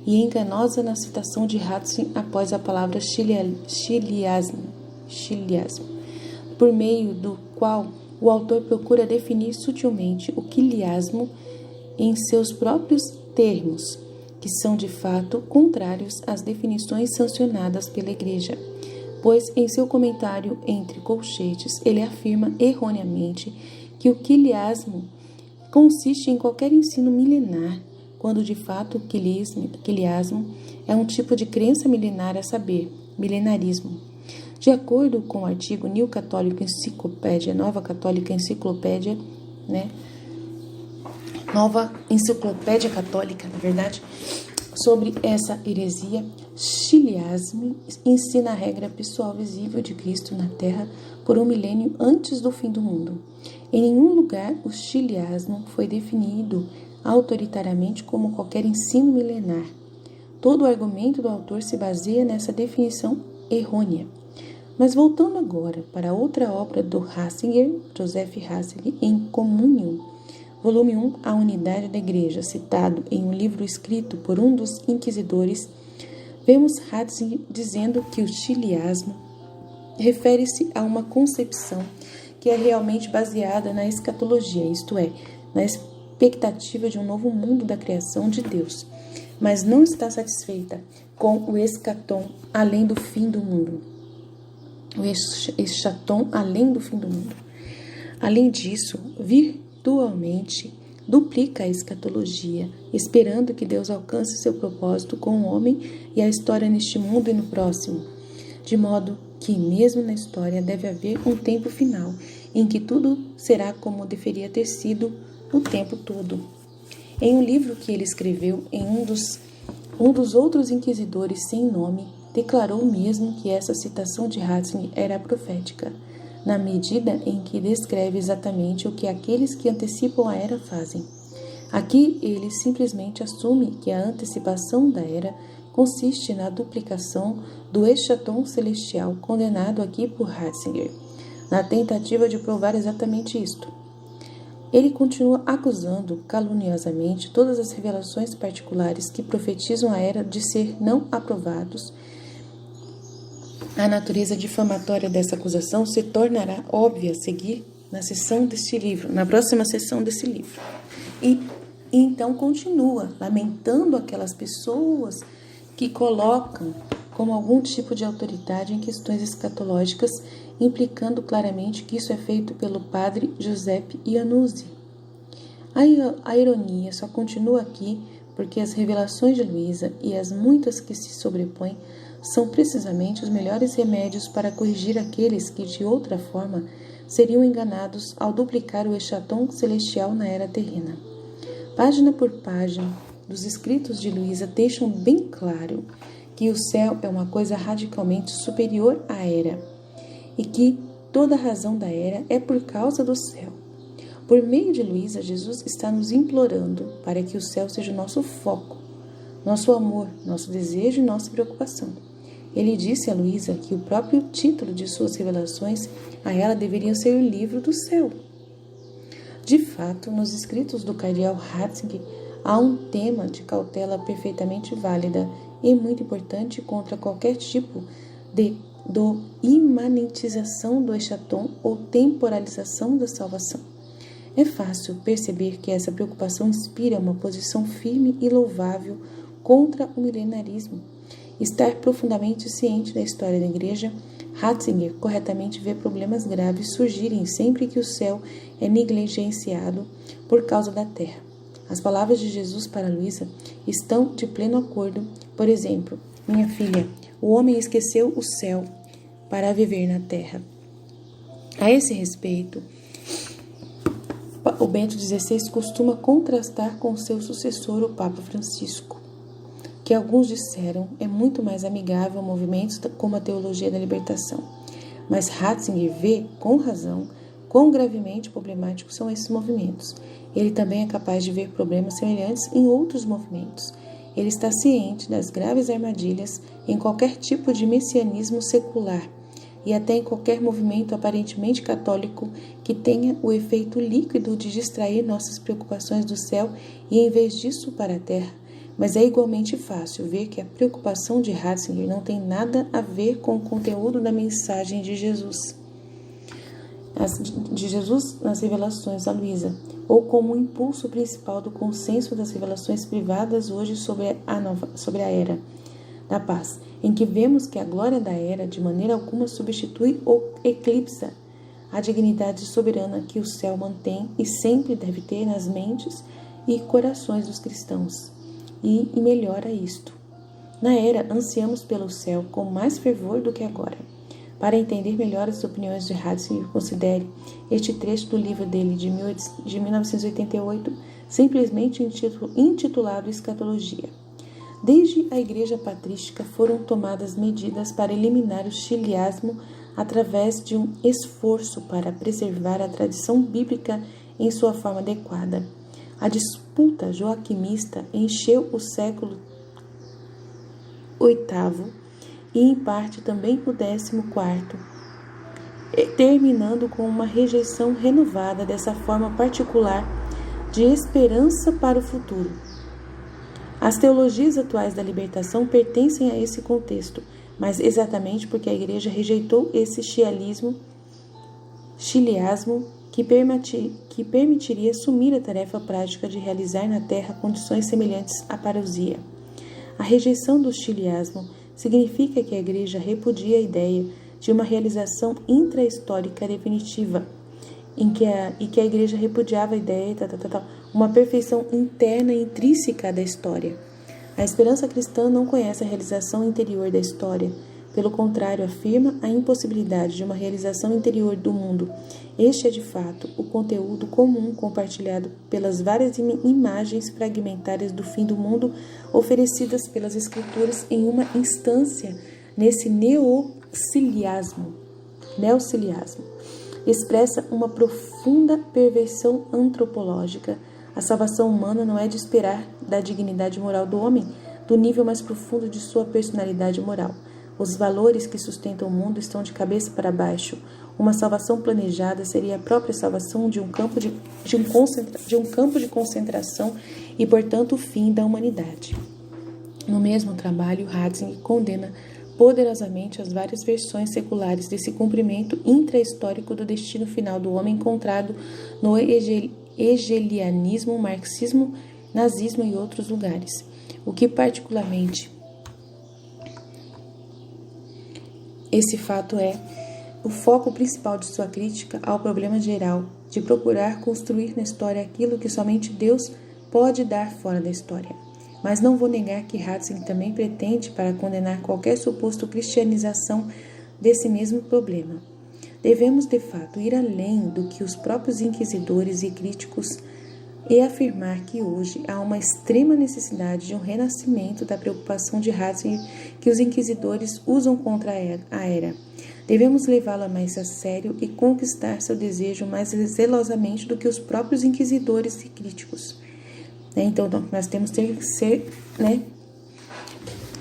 e enganosa na citação de Ratzinger após a palavra chiliasmo, por meio do qual o autor procura definir sutilmente o quiliasmo em seus próprios termos, que são de fato contrários às definições sancionadas pela Igreja, pois em seu comentário entre colchetes ele afirma erroneamente que o quiliasmo consiste em qualquer ensino milenar, quando de fato o quiliasmo é um tipo de crença milenar, a saber, milenarismo. De acordo com o artigo New Catholic Encyclopedia, Nova Católica Enciclopédia, Nova Enciclopédia Católica, na verdade, sobre essa heresia, chiliasmo ensina a regra pessoal visível de Cristo na Terra por 1 milênio antes do fim do mundo. Em nenhum lugar o chiliasmo foi definido autoritariamente como qualquer ensino milenar. Todo o argumento do autor se baseia nessa definição errônea. Mas voltando agora para outra obra do Ratzinger, Joseph Ratzinger, em Communion, volume 1, A Unidade da Igreja, citado em um livro escrito por um dos inquisidores, vemos Ratzinger dizendo que o chiliasmo refere-se a uma concepção que é realmente baseada na escatologia, isto é, na expectativa de um novo mundo da criação de Deus, mas não está satisfeita com o eschaton além do fim do mundo. O eschaton além do fim do mundo. Além disso, virtualmente duplica a escatologia, esperando que Deus alcance seu propósito com o homem e a história neste mundo e no próximo, de modo que mesmo na história deve haver um tempo final, em que tudo será como deveria ter sido o tempo todo. Em um livro que ele escreveu, um dos outros inquisidores sem nome declarou mesmo que essa citação de Ratzinger era profética, na medida em que descreve exatamente o que aqueles que antecipam a era fazem. Aqui ele simplesmente assume que a antecipação da era consiste na duplicação do eschaton celestial condenado aqui por Ratzinger, na tentativa de provar exatamente isto. Ele continua acusando caluniosamente todas as revelações particulares que profetizam a era de ser não aprovados. A natureza difamatória dessa acusação se tornará óbvia a seguir na próxima sessão desse livro. E então continua lamentando aquelas pessoas que colocam como algum tipo de autoridade em questões escatológicas, implicando claramente que isso é feito pelo padre Giuseppe Iannuzzi. A ironia só continua aqui porque as revelações de Luísa e as muitas que se sobrepõem são precisamente os melhores remédios para corrigir aqueles que, de outra forma, seriam enganados ao duplicar o eschaton celestial na era terrena. Página por página, dos escritos de Luísa deixam bem claro que o céu é uma coisa radicalmente superior à era, e que toda a razão da era é por causa do céu. Por meio de Luísa, Jesus está nos implorando para que o céu seja o nosso foco, nosso amor, nosso desejo e nossa preocupação. Ele disse a Luísa que o próprio título de suas revelações a ela deveria ser o livro do céu. De fato, nos escritos do cardeal Ratzinger há um tema de cautela perfeitamente válida e muito importante contra qualquer tipo de imanentização do eschaton ou temporalização da salvação. É fácil perceber que essa preocupação inspira uma posição firme e louvável contra o milenarismo. Estar profundamente ciente da história da Igreja, Ratzinger corretamente vê problemas graves surgirem sempre que o céu é negligenciado por causa da terra. As palavras de Jesus para Luísa estão de pleno acordo. Por exemplo, minha filha, o homem esqueceu o céu para viver na terra. A esse respeito, o Bento XVI costuma contrastar com seu sucessor, o Papa Francisco, que alguns disseram é muito mais amigável a movimentos como a teologia da libertação. Mas Ratzinger vê, com razão, quão gravemente problemáticos são esses movimentos. Ele também é capaz de ver problemas semelhantes em outros movimentos. Ele está ciente das graves armadilhas em qualquer tipo de messianismo secular e até em qualquer movimento aparentemente católico que tenha o efeito líquido de distrair nossas preocupações do céu e, em vez disso, para a terra, Mas é igualmente fácil ver que a preocupação de Ratzinger não tem nada a ver com o conteúdo da mensagem de Jesus nas revelações a Luísa, ou como o impulso principal do consenso das revelações privadas hoje sobre a era da paz, em que vemos que a glória da era de maneira alguma substitui ou eclipsa a dignidade soberana que o céu mantém e sempre deve ter nas mentes e corações dos cristãos. E melhora isto. Na era, ansiamos pelo céu com mais fervor do que agora. Para entender melhor as opiniões de Ratzinger, considere este trecho do livro dele de 1988, simplesmente intitulado Escatologia. Desde a Igreja Patrística foram tomadas medidas para eliminar o chiliasmo através de um esforço para preservar a tradição bíblica em sua forma adequada. A disputa joaquimista encheu o século VIII e, em parte, também o XIV, terminando com uma rejeição renovada dessa forma particular de esperança para o futuro. As teologias atuais da libertação pertencem a esse contexto, mas exatamente porque a Igreja rejeitou esse chiliasmo que permitiria assumir a tarefa prática de realizar na Terra condições semelhantes à parousia. A rejeição do chiliasmo significa que a Igreja repudia a ideia de uma realização intra-histórica definitiva, e que a Igreja repudiava a ideia de uma perfeição interna e intrínseca da história. A esperança cristã não conhece a realização interior da história. Pelo contrário, afirma a impossibilidade de uma realização interior do mundo. Este é, de fato, o conteúdo comum compartilhado pelas várias imagens fragmentárias do fim do mundo oferecidas pelas Escrituras em uma instância nesse neociliasmo. Expressa uma profunda perversão antropológica. A salvação humana não é de esperar da dignidade moral do homem, do nível mais profundo de sua personalidade moral. Os valores que sustentam o mundo estão de cabeça para baixo. Uma salvação planejada seria a própria salvação de um campo de concentração e, portanto, o fim da humanidade. No mesmo trabalho, Ratzinger condena poderosamente as várias versões seculares desse cumprimento intra-histórico do destino final do homem encontrado no hegelianismo, marxismo, nazismo e outros lugares. O que particularmente esse fato é o foco principal de sua crítica ao problema geral, de procurar construir na história aquilo que somente Deus pode dar fora da história. Mas não vou negar que Ratzinger também pretende para condenar qualquer suposto cristianização desse mesmo problema. Devemos, de fato, ir além do que os próprios inquisidores e críticos e afirmar que hoje há uma extrema necessidade de um renascimento da preocupação de Ratzinger que os inquisidores usam contra a era. Devemos levá-la mais a sério e conquistar seu desejo mais zelosamente do que os próprios inquisidores e críticos. Então, nós temos que ser,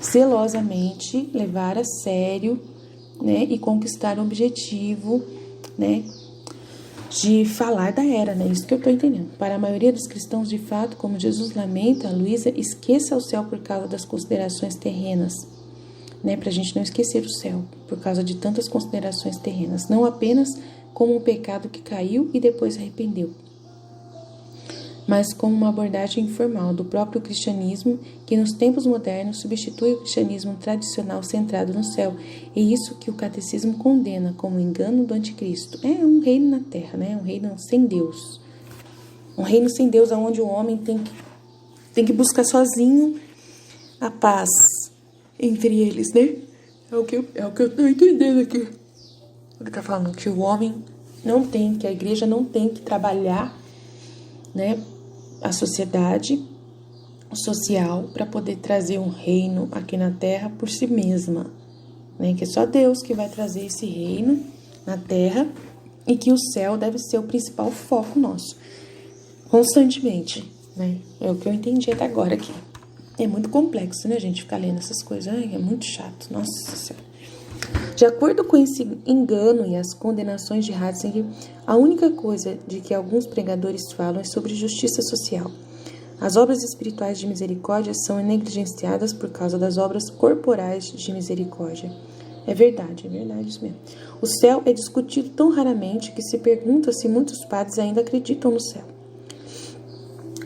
zelosamente levar a sério, e conquistar o objetivo, de falar da era, Isso que eu estou entendendo. Para a maioria dos cristãos, de fato, como Jesus lamenta, Luísa, esqueça o céu por causa das considerações terrenas, para a gente não esquecer o céu, por causa de tantas considerações terrenas, não apenas como um pecado que caiu e depois arrependeu, mas como uma abordagem informal do próprio cristianismo que nos tempos modernos substitui o cristianismo tradicional centrado no céu. E isso que o catecismo condena como engano do anticristo. É um reino na terra, um reino sem Deus. Um reino sem Deus onde o homem tem que buscar sozinho a paz entre eles, É o que eu estou entendendo aqui. Ele está falando que o homem que a igreja não tem que trabalhar, a sociedade social para poder trazer um reino aqui na terra por si mesma, que é só Deus que vai trazer esse reino na terra e que o céu deve ser o principal foco nosso, constantemente, É o que eu entendi até agora aqui. É muito complexo, gente, ficar lendo essas coisas, é muito chato, nossa senhora. De acordo com esse engano e as condenações de Ratzinger, a única coisa de que alguns pregadores falam é sobre justiça social. As obras espirituais de misericórdia são negligenciadas por causa das obras corporais de misericórdia. É verdade isso mesmo. O céu é discutido tão raramente que se pergunta se muitos padres ainda acreditam no céu.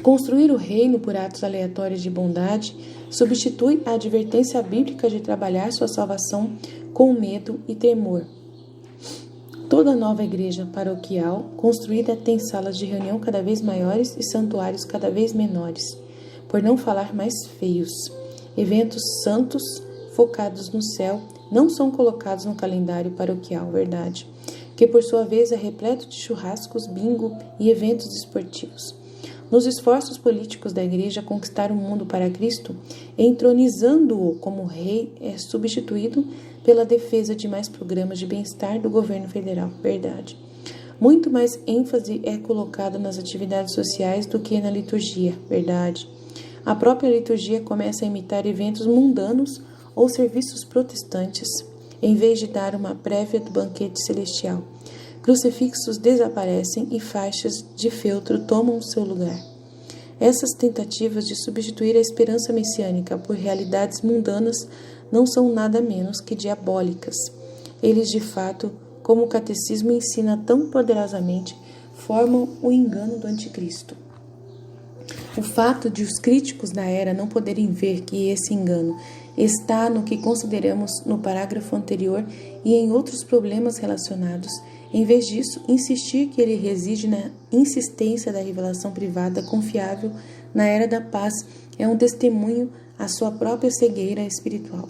Construir o reino por atos aleatórios de bondade substitui a advertência bíblica de trabalhar sua salvação com medo e temor. Toda nova igreja paroquial construída tem salas de reunião cada vez maiores e santuários cada vez menores, por não falar mais feios. Eventos santos focados no céu não são colocados no calendário paroquial, verdade, que por sua vez é repleto de churrascos, bingo e eventos esportivos. Nos esforços políticos da Igreja a conquistar o mundo para Cristo, entronizando-o como rei, é substituído pela defesa de mais programas de bem-estar do governo federal, verdade. Muito mais ênfase é colocado nas atividades sociais do que na liturgia, verdade. A própria liturgia começa a imitar eventos mundanos ou serviços protestantes, em vez de dar uma prévia do banquete celestial. Crucifixos desaparecem e faixas de feltro tomam seu lugar. Essas tentativas de substituir a esperança messiânica por realidades mundanas não são nada menos que diabólicas. Eles, de fato, como o catecismo ensina tão poderosamente, formam o engano do anticristo. O fato de os críticos da era não poderem ver que esse engano está no que consideramos no parágrafo anterior e em outros problemas relacionados, em vez disso, insistir que ele reside na insistência da revelação privada confiável na era da paz é um testemunho à sua própria cegueira espiritual.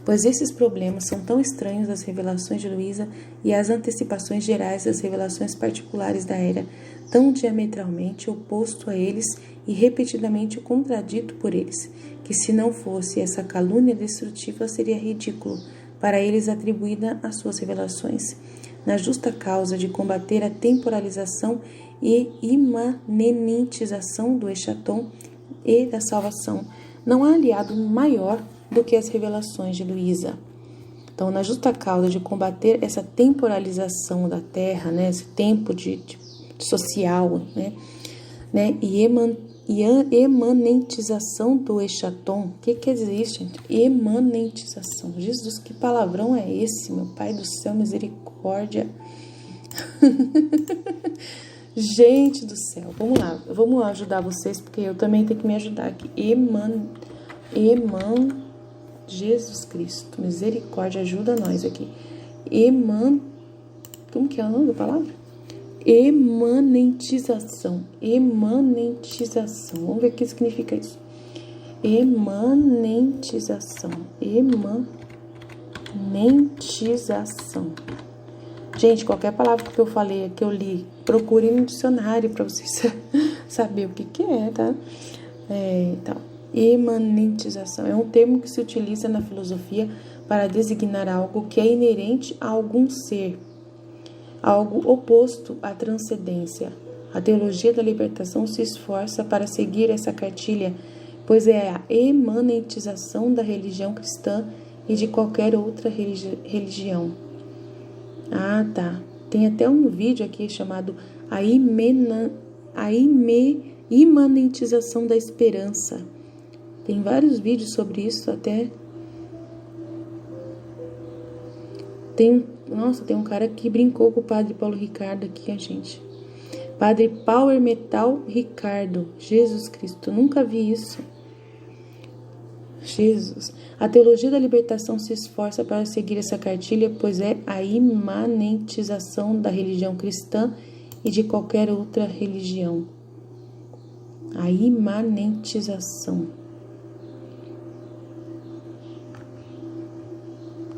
Pois esses problemas são tão estranhos às revelações de Luísa e às antecipações gerais das revelações particulares da era, tão diametralmente oposto a eles e repetidamente contradito por eles, que se não fosse essa calúnia destrutiva seria ridículo para eles atribuída às suas revelações. Na justa causa de combater a temporalização e imanentização do Echaton e da salvação, não há aliado maior do que as revelações de Luísa. Então, na justa causa de combater essa temporalização da Terra, né, esse tempo de social, e emanentização do Echaton. O que quer dizer isso, gente? Emanentização. Jesus, que palavrão é esse, meu Pai do céu, misericórdia. Gente do céu, vamos lá ajudar vocês, porque eu também tenho que me ajudar aqui. Jesus Cristo, misericórdia, ajuda nós aqui. Como que é o nome da palavra? Emanentização. Vamos ver o que significa isso. Emanentização. Gente, qualquer palavra que eu falei, que eu li, procure no dicionário para vocês saber o que é, tá? Então, emanentização é um termo que se utiliza na filosofia para designar algo que é inerente a algum ser, algo oposto à transcendência. A teologia da libertação se esforça para seguir essa cartilha, pois é a emanentização da religião cristã e de qualquer outra religião. Ah, tá. Tem até um vídeo aqui chamado a imanentização da esperança. Tem vários vídeos sobre isso até. Tem um cara que brincou com o Padre Paulo Ricardo aqui, gente. Padre Power Metal Ricardo. Jesus Cristo, nunca vi isso. Jesus. A teologia da libertação se esforça para seguir essa cartilha, pois é a imanentização da religião cristã e de qualquer outra religião. A imanentização.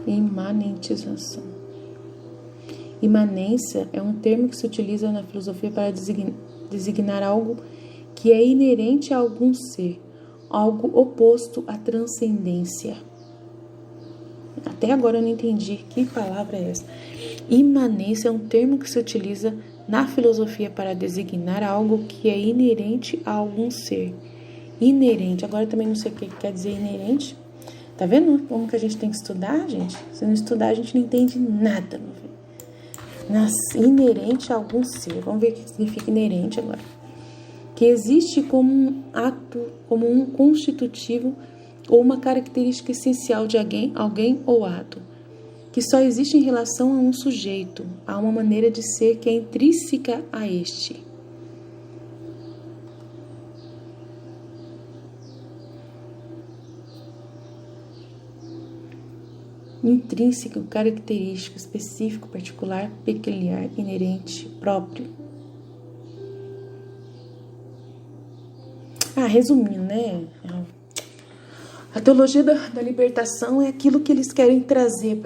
Imanentização. Imanência é um termo que se utiliza na filosofia para designar algo que é inerente a algum ser, algo oposto à transcendência. Até agora eu não entendi que palavra é essa. Imanência é um termo que se utiliza na filosofia para designar algo que é inerente a algum ser. Inerente. Agora eu também não sei o que quer dizer inerente. Tá vendo como que a gente tem que estudar, gente? Se não estudar, a gente não entende nada, meu filho. Inerente a algum ser. Vamos ver o que significa inerente agora. O que existe como um ato, como um constitutivo ou uma característica essencial de alguém ou ato, que só existe em relação a um sujeito, a uma maneira de ser que é intrínseca a este. Intrínseco, característico, específico, particular, peculiar, inerente, próprio. Resumindo, né? A teologia da libertação é aquilo que eles querem trazer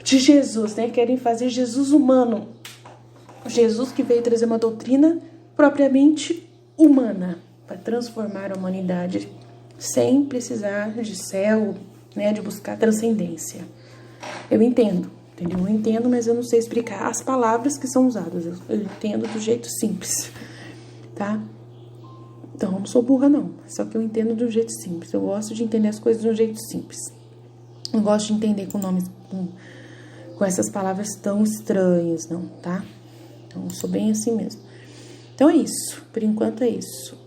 de Jesus, né? Querem fazer Jesus humano. Jesus que veio trazer uma doutrina propriamente humana, para transformar a humanidade sem precisar de céu, né? De buscar transcendência. Eu entendo, entendeu? Eu entendo, mas eu não sei explicar as palavras que são usadas. Eu entendo do jeito simples, tá? Então, eu não sou burra, não. Só que eu entendo de um jeito simples. Eu gosto de entender as coisas de um jeito simples. Não gosto de entender com nomes, com essas palavras tão estranhas, não, tá? Então, eu sou bem assim mesmo. Então, é isso. Por enquanto, é isso.